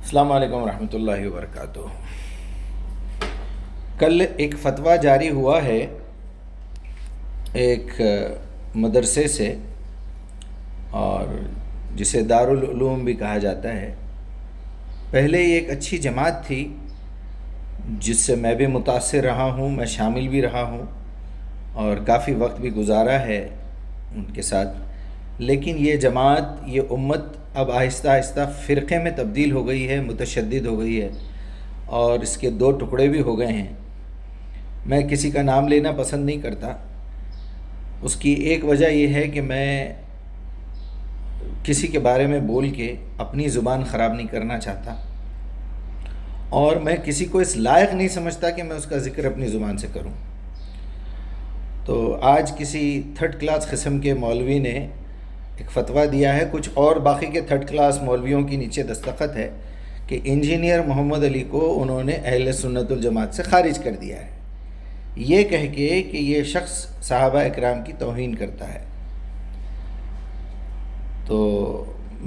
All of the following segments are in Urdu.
السلام علیکم ورحمۃ اللہ وبرکاتہ۔ کل ایک فتویٰ جاری ہوا ہے ایک مدرسے سے، اور جسے دارالعلوم بھی کہا جاتا ہے۔ پہلے یہ ایک اچھی جماعت تھی جس سے میں بھی متاثر رہا ہوں، میں شامل بھی رہا ہوں اور کافی وقت بھی گزارا ہے ان کے ساتھ، لیکن یہ جماعت، یہ امت اب آہستہ آہستہ فرقے میں تبدیل ہو گئی ہے، متشدد ہو گئی ہے، اور اس کے دو ٹکڑے بھی ہو گئے ہیں۔ میں کسی کا نام لینا پسند نہیں کرتا۔ اس کی ایک وجہ یہ ہے کہ میں کسی کے بارے میں بول کے اپنی زبان خراب نہیں کرنا چاہتا، اور میں کسی کو اس لائق نہیں سمجھتا کہ میں اس کا ذکر اپنی زبان سے کروں۔ تو آج کسی تھرڈ کلاس قسم کے مولوی نے ایک فتویٰ دیا ہے، کچھ اور باقی کے تھرڈ کلاس مولویوں کی نیچے دستخط ہے کہ انجینئر محمد علی کو انہوں نے اہل سنت الجماعت سے خارج کر دیا ہے، یہ کہہ کے کہ یہ شخص صحابہ اکرام کی توہین کرتا ہے۔ تو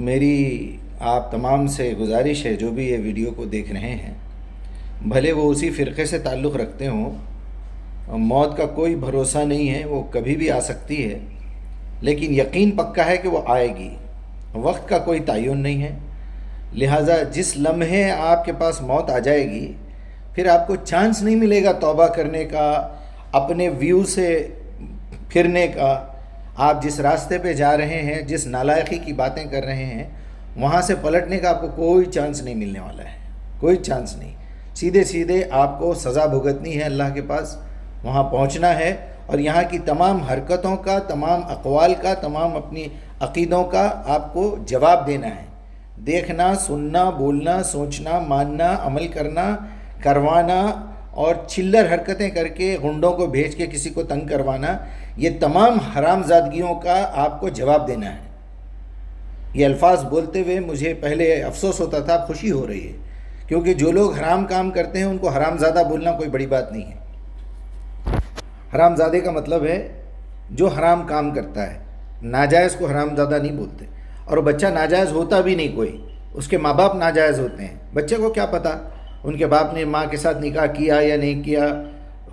میری آپ تمام سے گزارش ہے، جو بھی یہ ویڈیو کو دیکھ رہے ہیں، بھلے وہ اسی فرقے سے تعلق رکھتے ہوں، موت کا کوئی بھروسہ نہیں ہے، وہ کبھی بھی آ سکتی ہے، لیکن یقین پکا ہے کہ وہ آئے گی، وقت کا کوئی تعین نہیں ہے۔ لہٰذا جس لمحے آپ کے پاس موت آ جائے گی، پھر آپ کو چانس نہیں ملے گا توبہ کرنے کا، اپنے ویو سے پھرنے کا۔ آپ جس راستے پہ جا رہے ہیں، جس نالائقی کی باتیں کر رہے ہیں، وہاں سے پلٹنے کا آپ کو کوئی چانس نہیں ملنے والا ہے، کوئی چانس نہیں۔ سیدھے سیدھے آپ کو سزا بھگتنی ہے اللہ کے پاس، وہاں پہنچنا ہے، اور یہاں کی تمام حرکتوں کا، تمام اقوال کا، تمام اپنی عقیدوں کا آپ کو جواب دینا ہے۔ دیکھنا، سننا، بولنا، سوچنا، ماننا، عمل کرنا، کروانا، اور چلر حرکتیں کر کے غنڈوں کو بھیج کے کسی کو تنگ کروانا، یہ تمام حرام زادگیوں کا آپ کو جواب دینا ہے۔ یہ الفاظ بولتے ہوئے مجھے پہلے افسوس ہوتا تھا، اب خوشی ہو رہی ہے، کیونکہ جو لوگ حرام کام کرتے ہیں ان کو حرام زادہ بولنا کوئی بڑی بات نہیں ہے۔ حرام زادے کا مطلب ہے جو حرام کام کرتا ہے، ناجائز کو حرام زادہ نہیں بولتے۔ اور بچہ ناجائز ہوتا بھی نہیں کوئی، اس کے ماں باپ ناجائز ہوتے ہیں۔ بچے کو کیا پتہ ان کے باپ نے ماں کے ساتھ نکاح کیا یا نہیں کیا،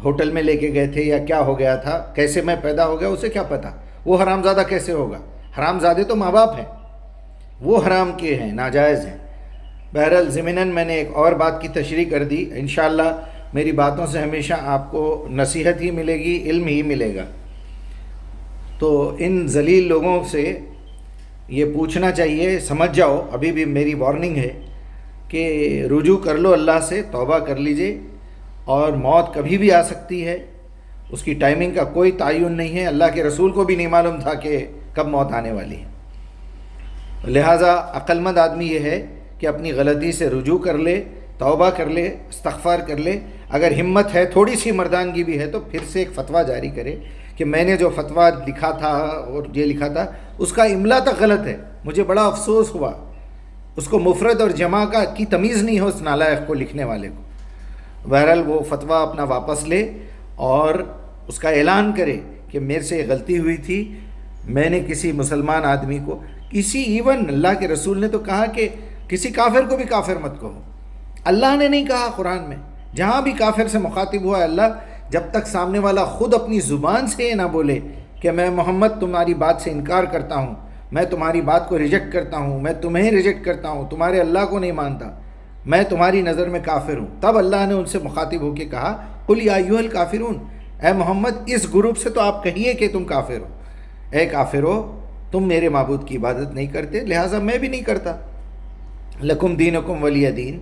ہوٹل میں لے کے گئے تھے یا کیا ہو گیا تھا، کیسے میں پیدا ہو گیا، اسے کیا پتہ وہ حرام زادہ کیسے ہوگا۔ حرام زادے تو ماں باپ ہیں، وہ حرام کے ہیں، ناجائز ہیں۔ بہرحال ضمناً میں نے ایک اور بات کی تشریح کر دی۔ انشاءاللہ میری باتوں سے ہمیشہ آپ کو نصیحت ہی ملے گی، علم ہی ملے گا۔ تو ان ذلیل لوگوں سے یہ پوچھنا چاہیے، سمجھ جاؤ، ابھی بھی میری وارننگ ہے کہ رجوع کر لو اللہ سے، توبہ کر لیجئے، اور موت کبھی بھی آ سکتی ہے، اس کی ٹائمنگ کا کوئی تعین نہیں ہے۔ اللہ کے رسول کو بھی نہیں معلوم تھا کہ کب موت آنے والی ہے۔ لہٰذا عقل مند آدمی یہ ہے کہ اپنی غلطی سے رجوع کر لے، توبہ کر لے، استغفار کر لے۔ اگر ہمت ہے، تھوڑی سی مردانگی بھی ہے، تو پھر سے ایک فتویٰ جاری کرے کہ میں نے جو فتویٰ لکھا تھا اور یہ لکھا تھا اس کا املا تک غلط ہے، مجھے بڑا افسوس ہوا، اس کو مفرد اور جمع کی تمیز نہیں ہو اس نالائق کو، لکھنے والے کو۔ بہرحال وہ فتویٰ اپنا واپس لے اور اس کا اعلان کرے کہ میرے سے غلطی ہوئی تھی، میں نے کسی مسلمان آدمی کو، ایون اللہ کے رسول نے تو کہا کہ کسی کافر کو بھی کافر مت کہو۔ اللہ نے نہیں کہا قرآن میں، جہاں بھی کافر سے مخاطب ہوا ہے اللہ، جب تک سامنے والا خود اپنی زبان سے یہ نہ بولے کہ میں محمد تمہاری بات سے انکار کرتا ہوں، میں تمہاری بات کو ریجیکٹ کرتا ہوں، میں تمہیں ریجیکٹ کرتا ہوں، تمہارے اللہ کو نہیں مانتا، میں تمہاری نظر میں کافر ہوں، تب اللہ نے ان سے مخاطب ہو کے کہا قل یا ایھا الکافرون، اے محمد اس گروپ سے تو آپ کہیے کہ تم کافر ہو، اے کافرو تم میرے معبود کی عبادت نہیں کرتے، لہٰذا میں بھی نہیں کرتا، لکم دینکم ولی دین۔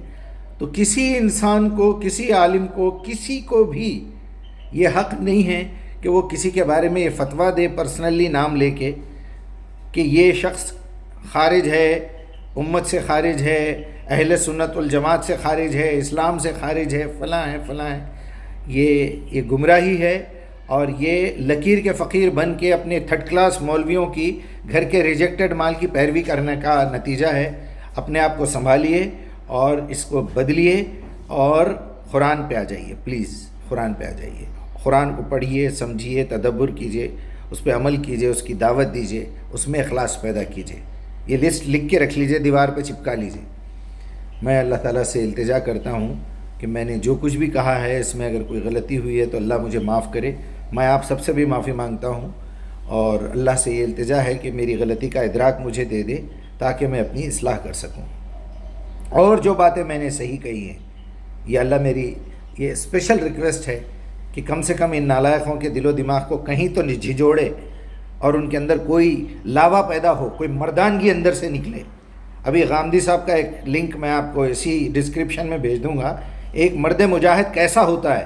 تو کسی انسان کو، کسی عالم کو، کسی کو بھی یہ حق نہیں ہے کہ وہ کسی کے بارے میں یہ فتویٰ دے پرسنلی نام لے کے کہ یہ شخص خارج ہے، امت سے خارج ہے، اہل سنت الجماعت سے خارج ہے، اسلام سے خارج ہے، فلاں ہے فلاں ہے۔ یہ گمراہی ہے، اور یہ لکیر کے فقیر بن کے اپنے تھرڈ کلاس مولویوں کی گھر کے ریجیکٹڈ مال کی پیروی کرنے کا نتیجہ ہے۔ اپنے آپ کو سنبھالیے اور اس کو بدلیے، اور قرآن پہ آ جائیے، پلیز قرآن پہ آ جائیے، قرآن کو پڑھیے، سمجھیے، تدبر کیجیے، اس پہ عمل کیجیے، اس کی دعوت دیجیے، اس میں اخلاص پیدا کیجیے۔ یہ لسٹ لکھ کے رکھ لیجیے، دیوار پہ چپکا لیجیے۔ میں اللہ تعالیٰ سے التجا کرتا ہوں کہ میں نے جو کچھ بھی کہا ہے اس میں اگر کوئی غلطی ہوئی ہے تو اللہ مجھے معاف کرے. میں آپ سب سے بھی معافی مانگتا ہوں اور اللہ سے یہ التجا ہے کہ میری غلطی کا ادراک مجھے دے دے تاکہ میں اپنی اصلاح کر سکوں. اور جو باتیں میں نے صحیح کہی ہیں یہ اللہ میری یہ اسپیشل ریکویسٹ ہے کہ کم سے کم ان نالائقوں کے دل و دماغ کو کہیں تو جھنجھوڑے اور ان کے اندر کوئی لاوا پیدا ہو, کوئی مردانگی اندر سے نکلے. ابھی غامدی صاحب کا ایک لنک میں آپ کو اسی ڈسکرپشن میں بھیج دوں گا. ایک مرد مجاہد کیسا ہوتا ہے,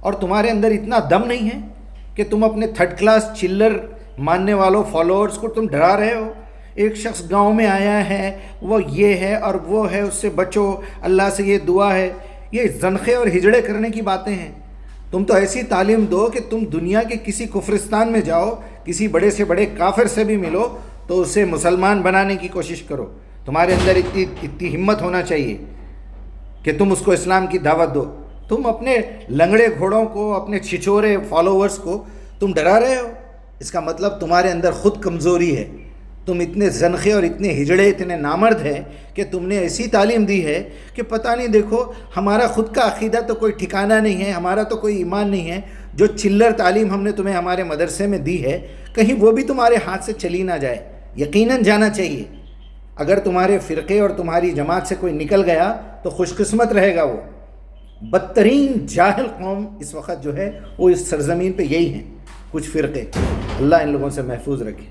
اور تمہارے اندر اتنا دم نہیں ہے کہ تم اپنے تھرڈ کلاس چلر ماننے والوں فالوورز کو تم ڈرا رہے ہو. ایک شخص گاؤں میں آیا ہے, وہ یہ ہے اور وہ ہے, اس سے بچو, اللہ سے یہ دعا ہے. یہ زنخے اور ہجڑے کرنے کی باتیں ہیں. تم تو ایسی تعلیم دو کہ تم دنیا کے کسی کفرستان میں جاؤ, کسی بڑے سے بڑے کافر سے بھی ملو تو اسے مسلمان بنانے کی کوشش کرو. تمہارے اندر اتنی ہمت ہونا چاہیے کہ تم اس کو اسلام کی دعوت دو. تم اپنے لنگڑے گھوڑوں کو, اپنے چھچورے فالوورز کو تم ڈرا رہے ہو. اس کا مطلب تمہارے اندر خود کمزوری ہے. تم اتنے زنخے اور اتنے ہجڑے, اتنے نامرد ہیں کہ تم نے ایسی تعلیم دی ہے کہ پتہ نہیں, دیکھو ہمارا خود کا عقیدہ تو کوئی ٹھکانہ نہیں ہے, ہمارا تو کوئی ایمان نہیں ہے. جو چلر تعلیم ہم نے تمہیں ہمارے مدرسے میں دی ہے کہیں وہ بھی تمہارے ہاتھ سے چلی نہ جائے. یقیناً جانا چاہیے. اگر تمہارے فرقے اور تمہاری جماعت سے کوئی نکل گیا تو خوش قسمت رہے گا. وہ بدترین جاہل قوم اس وقت جو ہے وہ اس سرزمین پہ یہی ہیں, کچھ فرقے. اللہ ان لوگوں سے محفوظ رکھے.